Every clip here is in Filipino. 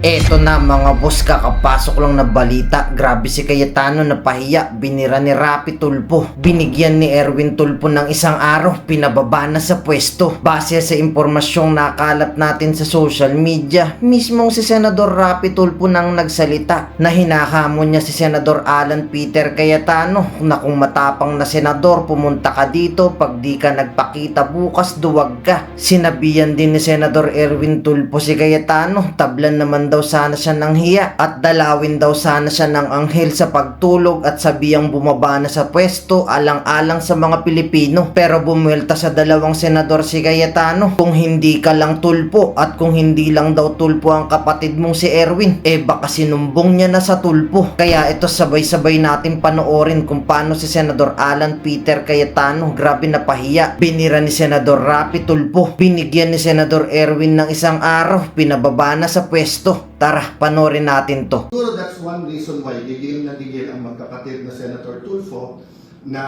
Eto na mga boss, kakapasok lang na balita. Grabe si Cayetano napahiya, binira ni Rapi Tulfo. Binigyan ni Erwin Tulfo ng isang araw, pinababa na sa pwesto. Base sa impormasyong nakalat natin sa social media, mismong si Senador Rapi Tulfo nang nagsalita na hinahamon niya si Senador Alan Peter Cayetano na kung matapang na senador pumunta ka dito, pag di ka nagpakita bukas duwag ka. Sinabihan din ni Senador Erwin Tulfo si Cayetano, tablan naman daw sana siya ng hiya at dalawin daw sana siya ng anghel sa pagtulog at sabihang bumaba na sa pwesto alang-alang sa mga Pilipino. Pero bumuelta sa dalawang senador si Cayetano, kung hindi ka lang Tulfo at kung hindi lang daw Tulfo ang kapatid mong si Erwin, baka sinumbong niya na sa Tulfo. Kaya ito sabay-sabay natin panoorin kung paano si Senador Alan Peter Cayetano grabe na pahiya. Binira ni Senador Rapi Tulfo, binigyan ni Senador Erwin ng isang araw, pinababa na sa pwesto. Tara, panoorin natin to. Siguro that's one reason why gigil na gigil ang magkapatid na Senator Tulfo na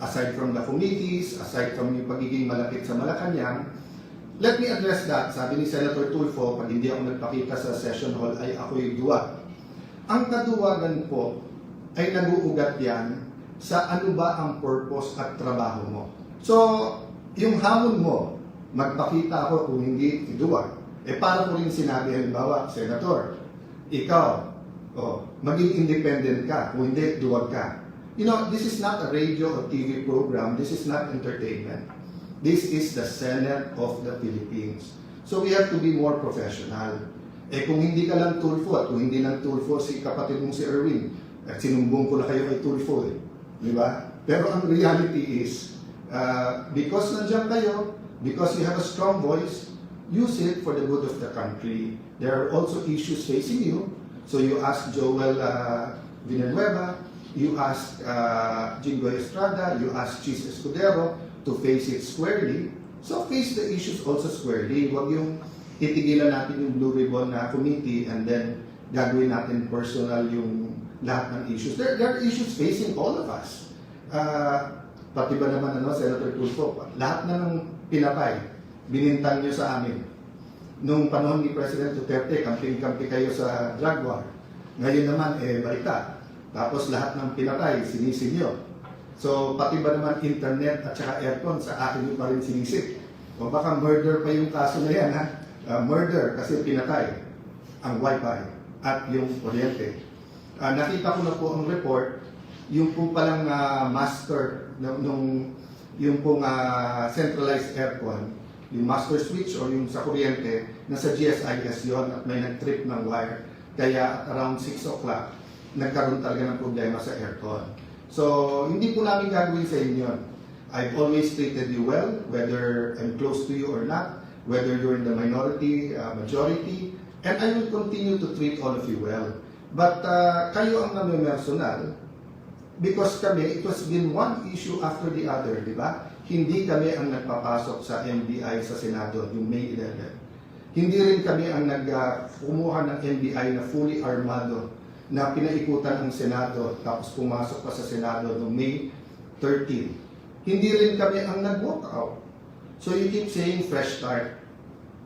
aside from the committees, aside from yung pagiging malapit sa Malacanang, let me address that. Sabi ni Senator Tulfo, pag hindi ako nagpakita sa session hall ay ako'y duwag. Ang kaduwagan po ay nag-uugat yan sa ano ba ang purpose at trabaho mo. So, yung hamon mo, magpakita ako kung hindi duwag. Para ko rin sinabi, halimbawa, Senator, ikaw, maging independent ka, kung hindi, duwag ka. You know, this is not a radio or TV program, this is not entertainment. This is the Senate of the Philippines. So we have to be more professional. Kung hindi ka lang Tulfo at kung hindi lang Tulfo si kapatid mong si Erwin, at sinumbong ko na kayo kay Tulfo, di ba? Pero ang reality is, because nandiyan kayo, because you have a strong voice, use it for the good of the country. There are also issues facing you. So you ask Joel Villanueva, you ask Jingoy Estrada, you ask Chis Escudero to face it squarely. So face the issues also squarely. Huwag yung titigilan natin yung Blue Ribbon na committee and then gagawin natin personal yung lahat ng issues. There are issues facing all of us. Pati ba naman Senator Tulfo, lahat na ng pinapay, binintang nyo sa amin. Nung panahon ni President Duterte, kamping-kampi kayo sa drug war. Ngayon naman, balita. Tapos lahat ng pinatay, sinisig nyo. So, pati ba naman internet at saka aircon, sa akin nyo pa rin sinisig. O baka murder pa yung kaso na yan, ha? Murder kasi pinatay ang wifi at yung kuryente. Nakita ko na po ang report, yung po palang master, yung pong centralized aircon, yung master switch or yung sa kuryente, nasa GSIS yon at may nag-trip ng wire. Kaya around 6 o'clock, nagkaroon talaga ng problema sa aircon. So, hindi po namin gagawin sa inyo yun. I've always treated you well, whether I'm close to you or not, whether you're in the minority, majority, and I will continue to treat all of you well. But kayo ang nami-personal, because kami, it was been one issue after the other, di ba? Hindi kami ang nagpapasok sa NBI sa Senado, yung May 11. Hindi rin kami ang kumuha ng NBI na fully armado na pinaikutan ang Senado tapos pumasok pa sa Senado noong May 13. Hindi rin kami ang nag-walk out. So you keep saying fresh start.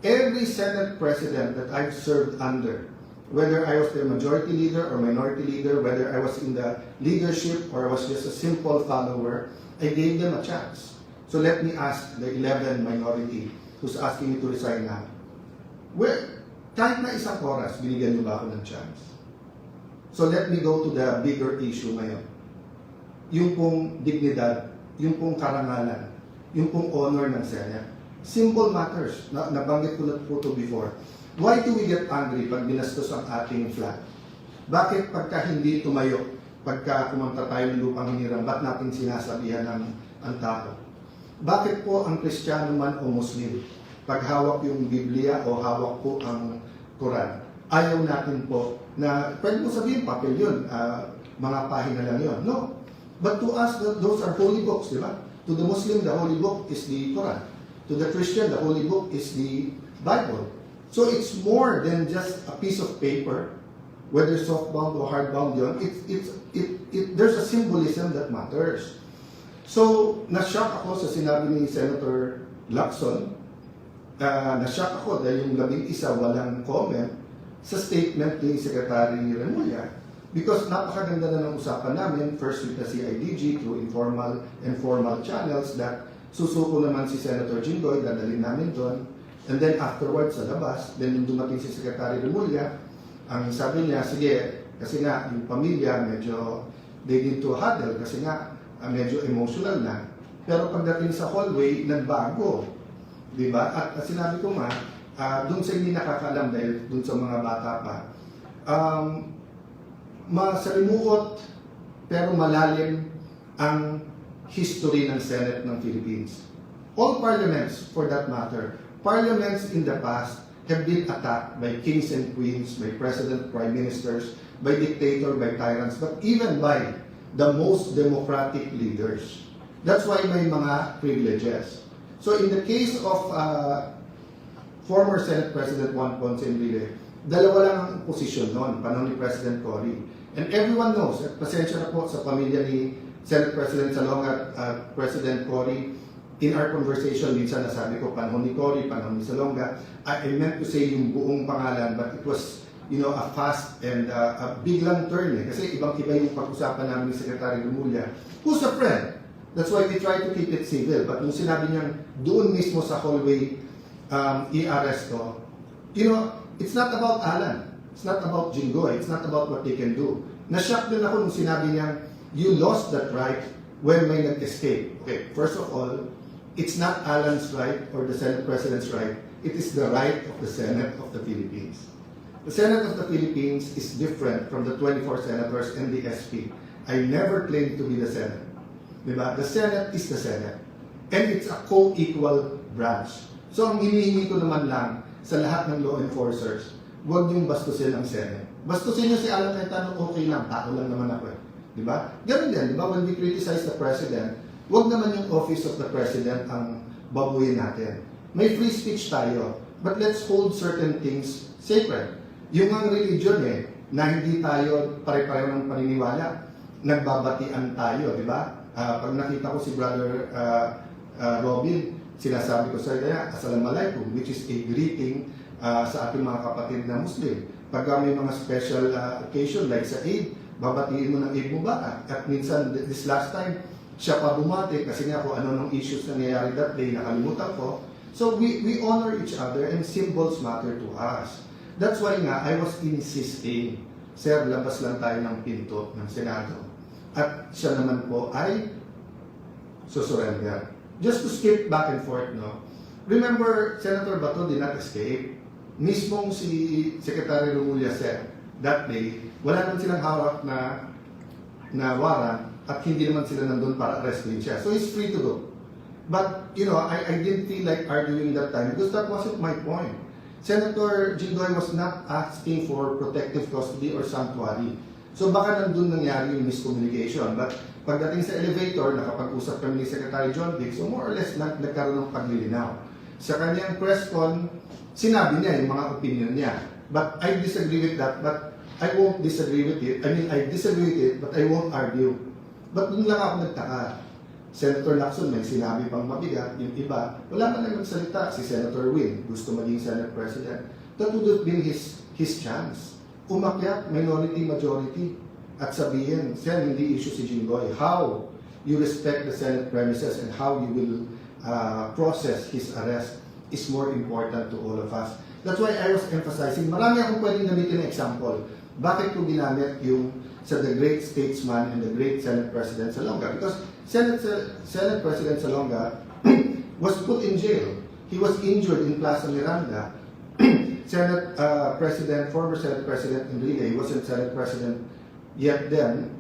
Every Senate President that I've served under, whether I was the majority leader or minority leader, whether I was in the leadership or I was just a simple follower, I gave them a chance. So let me ask the 11 minority who's asking me to resign now. Well, kahit na isang oras, binigyan niyo ba ako ng chance? So let me go to the bigger issue ngayon. Yung pong dignidad, yung pong karangalan, yung pong honor ng Senate. Simple matters. Nabanggit ko na po ito before. Why do we get angry pag binastos ang ating flag? Bakit pagka hindi tumayo, pagka kumanta tayo ng lupang hinirang, ba't natin sinasabihan ang tao? Bakit po ang Kristiyano man o Muslim, pag hawak yung Biblia o hawak po ang Quran, ayaw natin po na, pwede mo sabihin, papel yun, mga pahina lang yun. No. But to us, those are holy books, di ba? To the Muslim, the holy book is the Quran. To the Christian, the holy book is the Bible. So it's more than just a piece of paper, whether softbound or hardbound yun. There's a symbolism that matters. So, na-shock ako sa sinabi ni Senator Lacson. Na-shock ako dahil yung 11 walang comment. sa statement ni Secretary Remulla. Because napakaganda na ng usapan namin, first with the CIDG through informal and formal channels that susuko naman si Senator Jinggoy, dadalhin namin doon. And then afterwards sa labas, then nung dumating si Secretary Remulla, ang sabi niya, sige, kasi nga yung pamilya medyo they need to huddle kasi nga medyo emotional na. Pero pagdating sa hallway, nagbago. Diba? At sinabi ko nga, doon sa hindi nakakaalam dahil doon sa mga bata pa, masalimuot pero malalim ang history ng Senate ng Philippines. All parliaments, for that matter, parliaments in the past have been attacked by kings and queens, by president, prime ministers, by dictator, by tyrants, but even by the most democratic leaders. That's why may mga privileges. So in the case of former Senate President Juan Ponce Enrile, dalawa lang ang posisyon noon, panahon ni President Cory. And everyone knows, at pasensya na po sa pamilya ni Senate President Salonga at President Cory, in our conversation, minsan nasabi ko, panahon ni Cory, panahon ni Salonga, I meant to say yung buong pangalan, but it was, a fast and a biglang turn eh. Kasi ibang-iba yung pag-usapan namin ni Secretary Remulla, who's a friend. That's why we try to keep it civil. But nung sinabi niyang doon mismo sa hallway, i-arresto, it's not about Alan. It's not about Jinggoy. It's not about what they can do. Na-shock din ako nung sinabi niya, you lost that right when may nag-escape. Okay, first of all, it's not Alan's right or the Senate President's right. It is the right of the Senate of the Philippines. The Senate of the Philippines is different from the 24 senators and the SP. I never claimed to be the Senate. Diba? The Senate is the Senate. And it's a co-equal branch. So ang hinihingi ko naman lang sa lahat ng law enforcers, huwag niyong bastusin ang Senate. Bastusin niyo si Alan Cayetano, okay lang, tao lang naman ako eh. Diba? Ganun din, diba? When we criticize the President, huwag naman yung office of the President ang babuyin natin. May free speech tayo, but let's hold certain things sacred. Yung ang religion eh, na hindi tayo pare-pareho ng paniniwala, nagbabatian tayo, diba? Pag nakita ko si Brother Robin, sinasabi ko sa kanya, Assalamualaikum, which is a greeting sa ating mga kapatid na Muslim. Pag may mga special occasion like sa Eid, babatiin mo ng Eid Mubarak. At minsan, this last time, siya pa bumati kasi nga kung ano ng issues na nangyayari that day, nakalimutan ko. So we honor each other and symbols matter to us. That's why nga, I was insisting, Sir, labas lang tayo ng pinto ng Senado. At siya naman po ay susurrender. Just to skip back and forth, no? Remember, Senator Bato did not escape. Mismong si Secretary Remulla said, that day, wala naman silang hawak na warrant at hindi naman sila nandun para arrestin siya. So he's free to go. But, I didn't feel like arguing that time because that wasn't my point. Senator Jinggoy was not asking for protective custody or sanctuary. So baka nandun nangyari yung miscommunication. But pagdating sa elevator, nakapag-usap kami ni Secretary John Dick, so more or less nagkaroon ng paglilinaw. Sa kanyang press con, sinabi niya yung mga opinion niya. But I disagree with that, but I won't disagree with it. I disagree with it, but I won't argue. But dun lang ako nagtaka. Senator Lacson may sinabi pang mabigat, yung iba, wala man lang magsalita. Si Senator Win, gusto maging Senate President. That would have been his chance. Umakyat, minority, majority, at sabihin, Sen, hindi issue si Jinggoy. How you respect the Senate premises and how you will process his arrest is more important to all of us. That's why I was emphasizing, marami akong pwedeng gamitin na example. Bakit ko ginamit yung sa the great statesman and the great Senate President Salonga? Because Senate President Salonga was put in jail. He was injured in Plaza Miranda. Former Senate President Enrile, he wasn't Senate President yet then,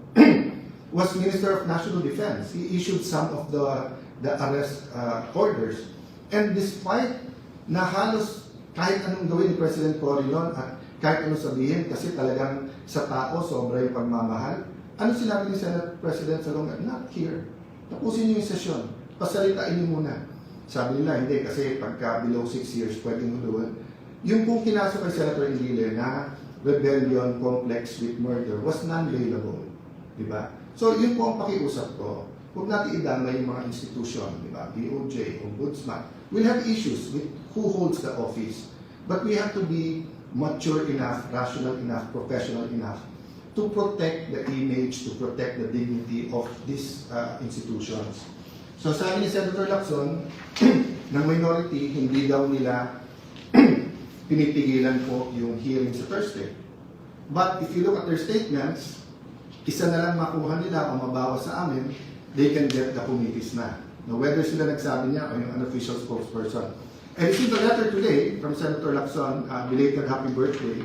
was Minister of National Defense. He issued some of the arrest orders. And despite na halos kahit anong gawin ni President Cory noon at kahit anong sabihin kasi talagang sa tao sobra yung pagmamahal, ano sinabi ni Senate President Salonga? Not here. Tapusin niyo yung sesyon. Pasalitain niyo muna. Sabi nila, hindi kasi pagka below 6 years pwedeng huluan. Yung kung kinasa kay Senator Enrile na rebellion complex with murder was non-bailable. Diba? So yun po ang pakiusap ko. Huwag natin idamay yung mga institusyon, diba? DOJ, Ombudsman. We'll have issues with who holds the office. But we have to be mature enough, rational enough, professional enough to protect the image, to protect the dignity of these institutions. So sabi ni Senator Lacson, ng minority, hindi daw nila pinipigilan po yung hearing sa Thursday. But if you look at their statements, isa na lang makuha nila o mabawas sa amin, they can get the committees na. Now, whether sila nagsabi niya o yung unofficial spokesperson. I received a letter today from Senator Lacson, belated happy birthday.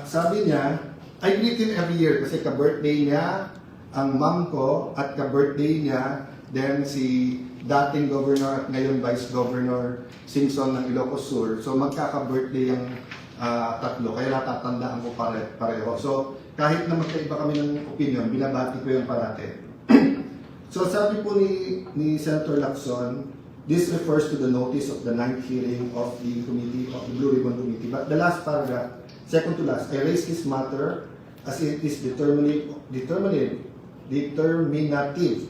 Sabi niya, I greet him every year kasi ka-birthday niya ang mom ko at ka-birthday niya then si dating governor at ngayon vice governor Singson ng Ilocos Sur. So magkaka-birthday yung tatlo kaya natatandaan ko pareho. So kahit na magkaiba kami ng opinion, binabati ko yung parate. So sabi po ni Senator Lacson, this refers to the notice of the 9th hearing of the committee, of the Blue Ribbon Committee. But the last paragraph, second to last, I raise this matter as it is determinative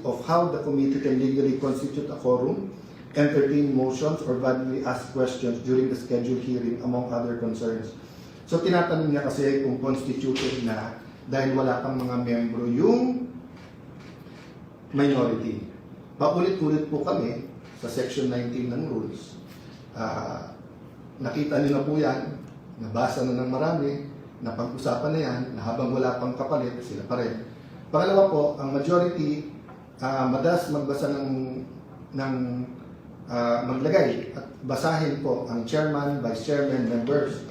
of how the committee can legally constitute a quorum, entertain motions, or validly ask questions during the scheduled hearing, among other concerns. So tinatanong niya kasi kung constituted na dahil wala pang mga membro yung minority. Paulit-ulit po kami sa Section 19 ng rules. Nakita niyo na po yan, nabasa na ng marami, napag-usapan na yan, na habang wala pang kapalit, sila pa rin. Pangalawa po, ang majority, madalas magbasa maglagay at basahin po ang chairman, vice chairman, members.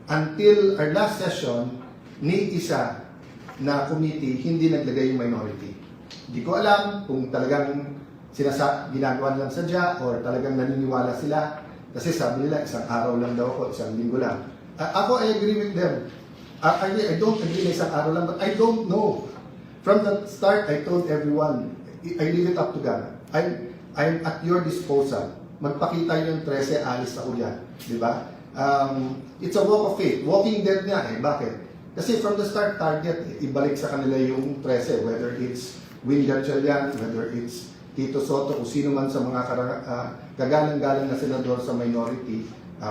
Until our last session, ni isa na committee, hindi naglagay yung minority. Hindi ko alam kung talagang ginagawa lang sadya or talagang naniniwala sila. Kasi sabi nila, isang araw lang daw ako, isang linggo lang. Ako, I agree with them. I don't agree na isang araw lang, but I don't know. From the start, I told everyone, I leave it up to God. I'm at your disposal. Magpakita yung 13, alis ako yan. Di ba? It's a walk of faith. Walking dead nga eh. Bakit? Kasi from the start, target, ibalik sa kanila yung 13. Whether it's Win Gatchalian, whether it's Tito Soto, kung sino man sa mga gagalang-galang na senador sa minority,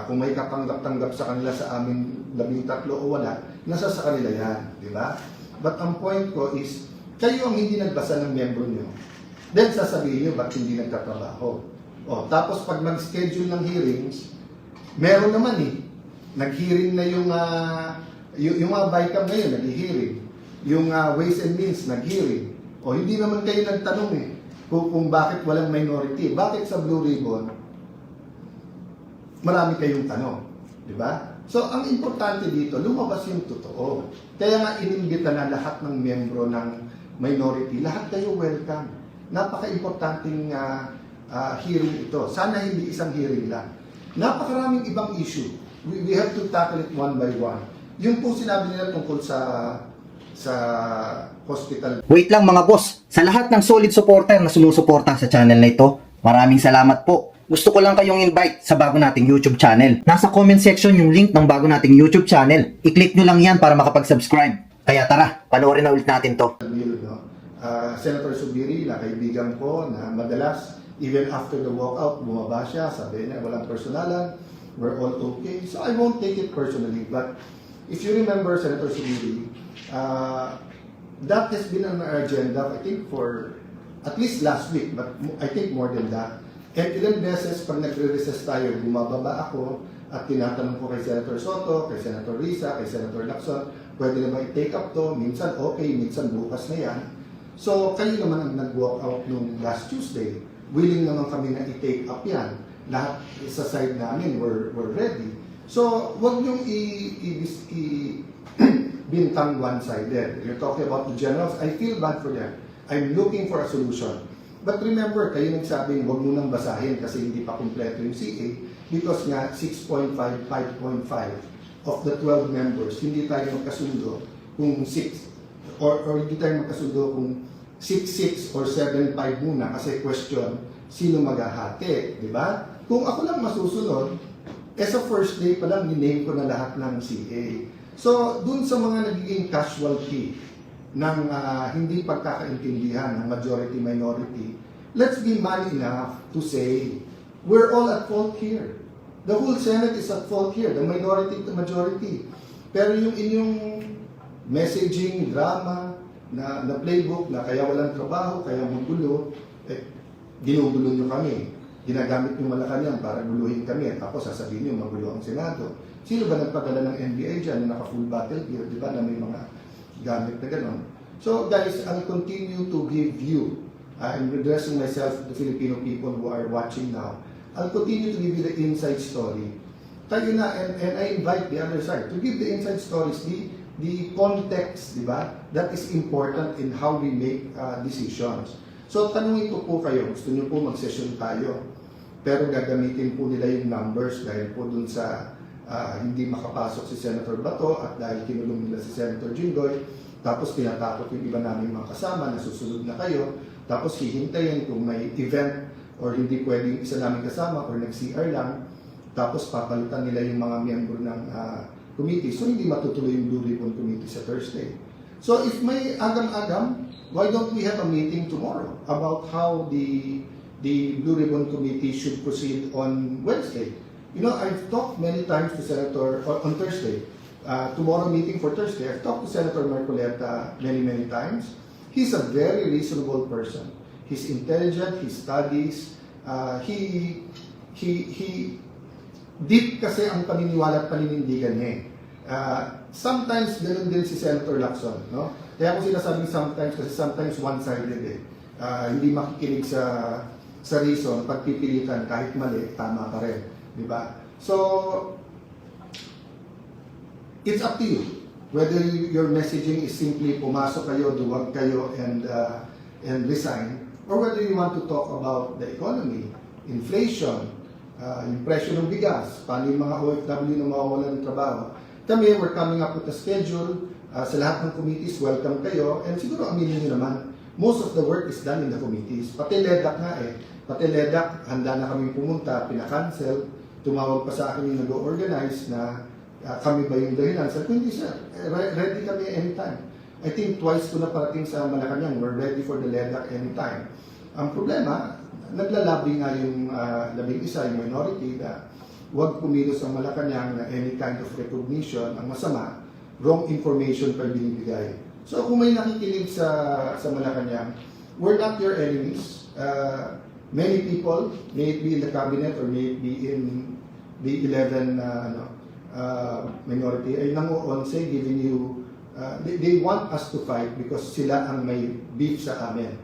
kung may katanggap-tanggap sa kanila sa amin 13 o wala, nasa sa kanila yan. Di ba? But ang point ko is, kayo ang hindi nagbasa ng membro nyo. Then sasabihin nyo, ba't hindi nagtatrabaho? Tapos pag mag-schedule ng hearings, meron naman eh. Nag-hearing na yung mga BICAM ngayon, nag-hearing. Yung Ways and Means, nag-hearing. Hindi naman kayo nagtanong eh, kung bakit walang minority. Bakit sa Blue Ribbon, marami kayong tanong. Di ba? So, ang importante dito, lumabas yung totoo. Kaya nga inimbita na lahat ng membro ng minority, lahat kayo welcome. Napaka-importanting hearing ito. Sana hindi isang hearing lang. Napakaraming ibang issue. We have to tackle it one by one. Yung po sinabi nila tungkol sa hospital. Wait lang mga boss, sa lahat ng solid supporter na sumusuporta sa channel na ito, maraming salamat po. Gusto ko lang kayong invite sa bago nating YouTube channel. Nasa comment section yung link ng bago nating YouTube channel. I-click nyo lang yan para makapag-subscribe. Kaya tara, panoorin na ulit natin to. Senator Subiri, na kaibigan ko na madalas, even after the walkout, bumaba siya, sabi niya, walang personalan, we're all okay. So I won't take it personally, but if you remember, Senator Subiri, that has been on our agenda, I think, for at least last week, but I think more than that. And ilang beses, pag nagre-recess tayo, bumababa ako at tinatanong ko kay Senator Soto, kay Senator Risa, kay Senator Lacson, pwede na ba i-take up to? Minsan okay, minsan bukas na yan. So, kayo naman ang nag-walk out nung last Tuesday. Willing naman kami na i-take up yan. Lahat sa side namin, we're ready. So, wag niyong bintang one-sided. You're talking about the generals. I feel bad for them. I'm looking for a solution. But remember, kayo nagsabing huwag mo nang basahin kasi hindi pa kumpleto yung CA because nga 6.5, 5.5 of the 12 members, hindi tayo magkasundo kung 6 or hindi tayo magkasundo kung 6-6 or 7-5 muna kasi question, sino maghahati, di ba? Kung ako lang masusunod, sa first day pa lang, niname ko na lahat ng CA. So, dun sa mga nagiging casualty ng hindi pagkakaintindihan ng majority-minority, let's be man enough to say, we're all at fault here. The whole Senate is at fault here, the minority to majority. Pero yung inyong messaging, drama, na playbook na kaya walang trabaho, kaya magulo, ginugulo nyo kami. Ginagamit nyo Malacanang para guluhin kami. Tapos sasabihin nyo magulo ang Senado. Sino ba nagpadala ng NBI dyan na naka-full battle gear, di ba, na may mga gamit na gano'n? So guys, I'll continue to give you, I'm addressing myself to the Filipino people who are watching now. I'll continue to give you the inside story. Tayo na, and I invite the other side to give the inside stories, the context, di ba? That is important in how we make decisions. So tanungin ko po kayo, gusto niyo po mag-session tayo, pero gagamitin po nila yung numbers dahil po dun sa hindi makapasok si Senator Bato at dahil kinulong nila si Senator Jinggoy, tapos tinatakot yung iba namin mga kasama na susunod na kayo, tapos hihintayin kung may event or hindi pwedeng isa namin kasama or nag-CR lang, tapos papalitan nila yung mga miyembro ng committee. So hindi matutuloy yung Blue Ribbon Committee sa Thursday. So if may agam-agam, why don't we have a meeting tomorrow about how the Blue Ribbon Committee should proceed on Wednesday? You know, I've talked many times to Senator, on Thursday, tomorrow meeting for Thursday, I've talked to Senator Marcoleta many times. He's a very reasonable person. He's intelligent, he studies, he deep kasi ang paniniwala at paninindigan niya. Sometimes ganun din si Senator Lacson, no? Kaya ako sinasabing sometimes kasi sometimes one-sided eh. Hindi makikinig sa reason, pagpipilitan kahit mali, tama pa rin. Diba? So, it's up to you whether your messaging is simply pumasok kayo, duwag kayo, and resign, or whether you want to talk about the economy, inflation, yung presyo ng bigas, paano yung mga OFW na mawawalan ng trabaho. Kami, we're coming up with a schedule. Sa lahat ng committees, welcome kayo. And siguro aminin nyo naman, most of the work is done in the committees. Pati LEDAC nga eh. Pati LEDAC, handa na kami pumunta, pinakancel. Tumawag pa sa akin yung nag-organize na kami ba yung dahilan. Sabi ko, hindi sir, ready kami anytime. I think twice ko na parating sa Malacanang, we're ready for the LEDAC anytime. Ang problema, naglalabi nga yung labing isa, yung minority, na huwag kumilos ang Malacanang na any kind of recognition, ang masama, wrong information pa binibigay. So kung may nakikinig sa Malacanang, we're not your enemies. Many people, may it be in the cabinet or may it be in the 11 minority, ay nangu-onse giving you, they want us to fight because sila ang may beef sa amin.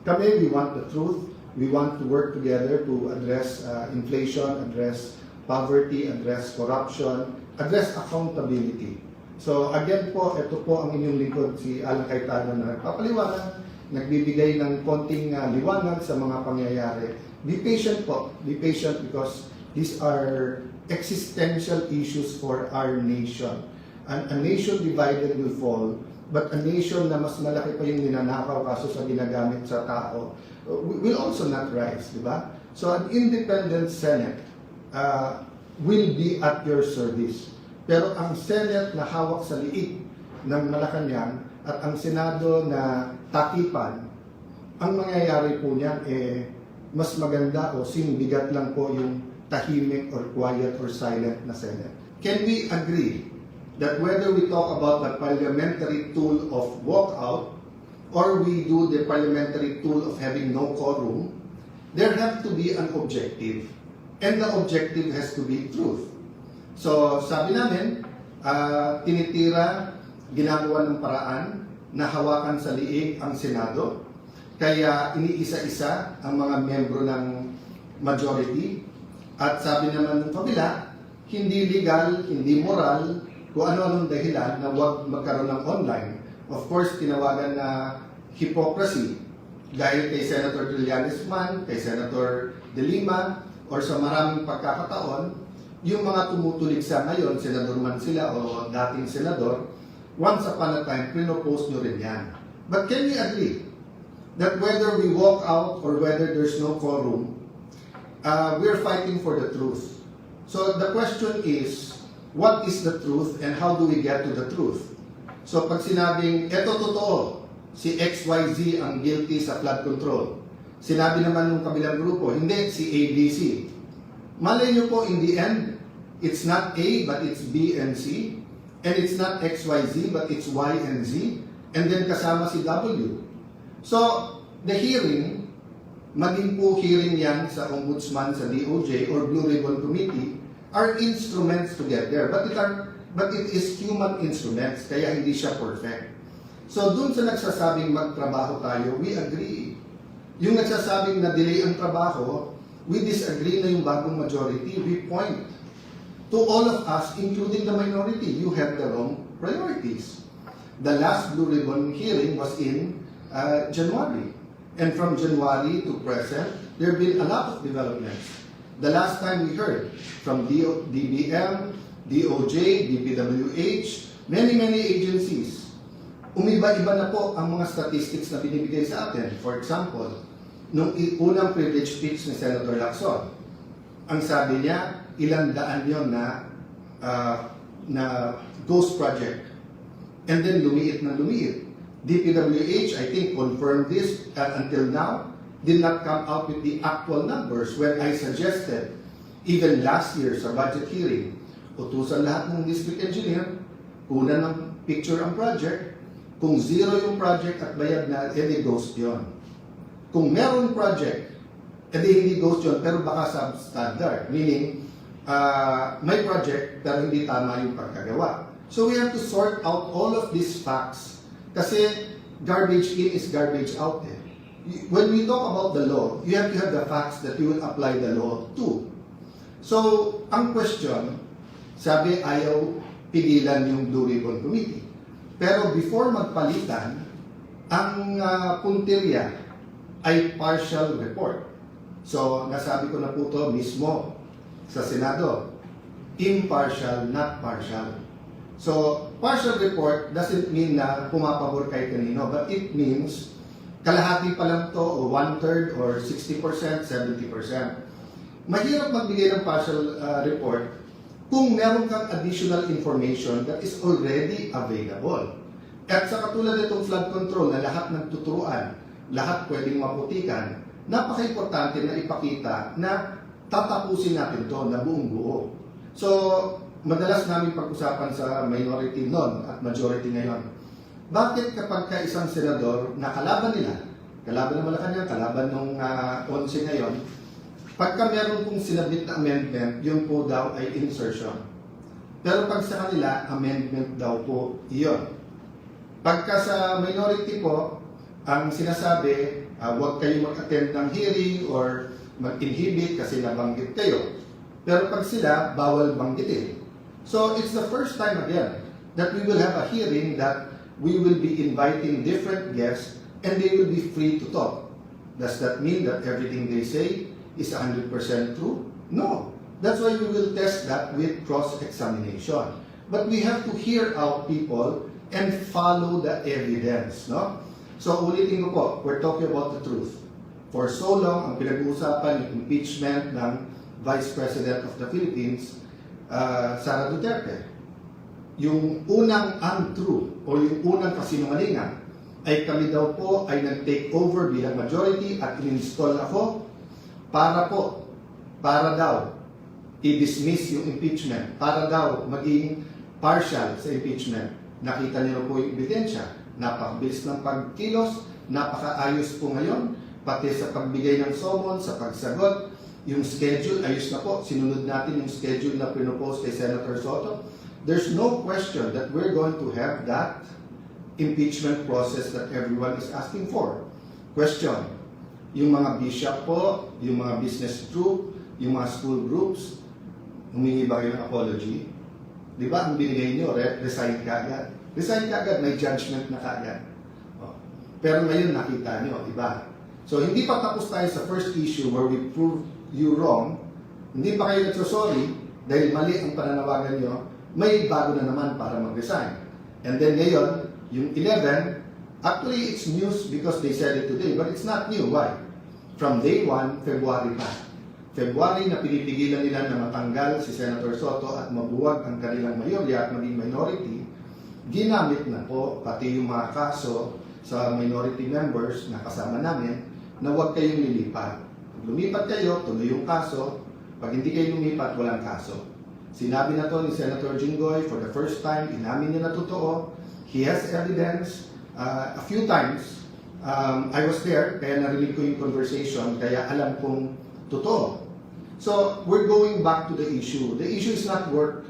Kami, we want the truth. We want to work together to address inflation, address poverty, address corruption, address accountability. So again po, ito po ang inyong lingkod, si Alan Cayetano na nagpapaliwanag, nagbibigay ng konting liwanag sa mga pangyayari. Be patient po. Be patient because these are existential issues for our nation. A nation divided will fall, but a nation na mas malaki pa yung ninanakaw kaso sa ginagamit sa tao will also not rise, di ba? So an independent Senate will be at your service. Pero ang Senate na hawak sa liig ng Malacanang at ang Senado na takipan, ang mangyayari po niyan mas maganda o singbigat lang po yung tahimik or quiet or silent na Senate. Can we agree that whether we talk about the parliamentary tool of walkout or we do the parliamentary tool of having no quorum, there have to be an objective. And the objective has to be truth. So sabi namin, tinitira, ginagawa ng paraan na hawakan sa liig ang Senado. Kaya iniisa-isa ang mga miyembro ng majority. At sabi naman ng kabila, hindi legal, hindi moral, kung ano-anong dahilan na huwag magkaroon ng online. Of course, tinawagan na hypocrisy dahil kay Senator Trillanes man, kay Senator De Lima, or sa maraming pagkakataon, yung mga tumutulig sa ngayon, senador man sila o dating senador, once upon a time, pinopose nyo rin yan. But can we agree that whether we walk out or whether there's no quorum, we're fighting for the truth. So the question is, what is the truth and how do we get to the truth? So pag sinabing, eto totoo, si XYZ ang guilty sa flood control. Sinabi naman ng kabilang grupo, hindi, si ABC. Malay nyo po, in the end, it's not A, but it's B and C. And it's not X, Y, Z, but it's Y and Z. And then kasama si W. So, the hearing, maging po hearing yan sa Ombudsman, sa DOJ, or Blue Ribbon Committee, are instruments to get there. But it is human instruments, kaya hindi siya perfect. So, dun sa nagsasabing magtrabaho tayo, we agree. Yung nagsasabing na delay ang trabaho, we disagree na yung bagong majority. We point to all of us, including the minority. You have the wrong priorities. The last Blue Ribbon hearing was in January. And from January to present, there have been a lot of developments. The last time we heard from DBM, DOJ, DPWH, many agencies, umiba-iba na po ang mga statistics na binibigay sa atin. For example, nung unang privilege speech ni Senator Lacson, ang sabi niya, ilang daan yun na ghost project. And then lumiit na lumiit. DPWH, I think, confirmed this until now, did not come out with the actual numbers when I suggested, even last year sa budget hearing, utusan lahat ng district engineer, una ng picture ang project, kung zero yung project at bayad na, edi ghost yun. Kung meron project, edi hindi ghost yun, pero baka substandard, meaning, may project pero hindi tama yung pagkagawa. So we have to sort out all of these facts kasi garbage in is garbage out. When we talk about the law, you have to have the facts that you will apply the law to. So, ang question, sabi ayaw pigilan yung Blue Ribbon Committee. Pero before magpalitan, ang puntirya ay partial report. So, nasabi ko na po ito mismo sa Senado. Impartial, not partial. So, partial report doesn't mean na pumapabor kay kanino, but it means kalahati pa lang to, o 1/3, or 60%, 70%. Mahirap magbigay ng partial report kung meron kang additional information that is already available. At sa katulad nitong flood control na lahat nagtuturuan, lahat pwedeng maputikan, napaka-importante na ipakita na tatapusin natin to na buong buo. So, madalas namin pag-usapan sa minority noon at majority ngayon. Bakit kapag ka isang senador na kalaban nila, kalaban ng Malacanang, kalaban nung 11 ngayon, pagka meron pong sinabit na amendment, yun po daw ay insertion. Pero pag sa kanila, amendment daw po iyon. Pagka sa minority po, ang sinasabi, huwag kayo mag-attend ng hearing or mag-inhibit kasi nabanggit kayo. Pero pag sila, bawal banggitin. So, it's the first time again that we will have a hearing that we will be inviting different guests and they will be free to talk. Does that mean that everything they say is 100% true? No. That's why we will test that with cross-examination. But we have to hear out people and follow the evidence, no? So, ulitin ko po, we're talking about the truth. For so long, ang pinag-uusapan yung impeachment ng Vice President of the Philippines, Sara Duterte. Yung unang untrue o yung unang kasinungalingan ay kami daw po ay nag-take over bilang majority at in-install ako para daw i-dismiss yung impeachment, para daw maging partial sa impeachment. Nakita niyo po yung ebidensya. Napakabilis ng pagkilos, napakaayos po ngayon, pati sa pagbigay ng summon, sa pagsagot, yung schedule, ayos na po. Sinunod natin yung schedule na pinopose kay Senator Soto. There's no question that we're going to have that impeachment process that everyone is asking for. Question, yung mga bishop po, yung mga business group, yung mga school groups, humingi ba kayo ng apology? Di ba ang binigay nyo, resign ka agad? Resign ka agad, may judgment na kaagad. Pero ngayon nakita nyo, di ba? So hindi pa tapos tayo sa first issue where we prove you wrong, hindi pa kayo nagsosorry dahil mali ang pananawagan nyo, may bago na naman para mag-resign. And then ngayon, yung 11, actually it's news because they said it today, but it's not new. Why? From day 1, February pa. February na pinipigilan nila na matanggal si Senator Soto at mabuwag ang kanilang mayorya at maging minority, ginamit na po pati yung mga kaso sa minority members na kasama namin na huwag kayong lilipat. Pag lumipat kayo, tuloy yung kaso, Pag hindi kayo lumipat, walang kaso. Sinabi na to ni Senator Jinggoy for the first time, inamin niya na totoo. He has evidence. A few times, I was there, kaya narinig ko yung conversation, kaya alam kong totoo. So, we're going back to the issue. The issue is not work.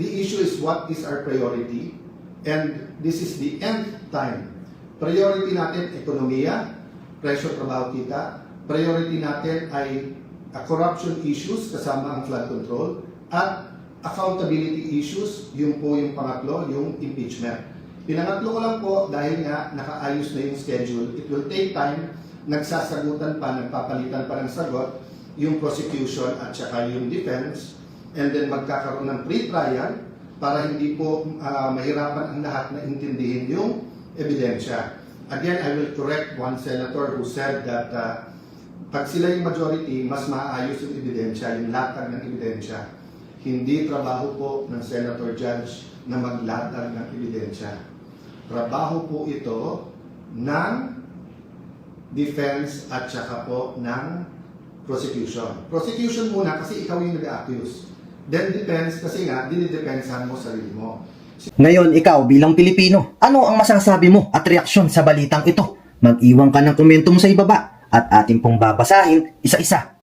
The issue is what is our priority. And this is the end time. Priority natin, ekonomiya, presyo trabaho kita. Priority natin ay corruption issues, kasama ang flood control. At accountability issues, yung po yung pangatlo, yung impeachment. Pinangatlo ko lang po dahil nga nakaayos na yung schedule. It will take time. Nagsasagutan pa, nagpapalitan pa ng sagot yung prosecution at saka yung defense. And then magkakaroon ng pre-trial para hindi po mahirapan ang lahat na intindihin yung ebidensya. Again, I will correct one senator who said that pag sila yung majority, mas maayos yung ebidensya, yung latag ng ebidensya. Hindi trabaho po ng senator judge na maglatag ng ebidensya. Trabaho po ito ng defense at saka po ng prosecution. Prosecution muna kasi ikaw yung nag-accuse. Then defense kasi nga, dinidepensahan mo sarili mo. Ngayon, ikaw bilang Pilipino, ano ang masasabi mo at reaksyon sa balitang ito? Mag-iwan ka ng komento mo sa ibaba at ating pong babasahin isa-isa.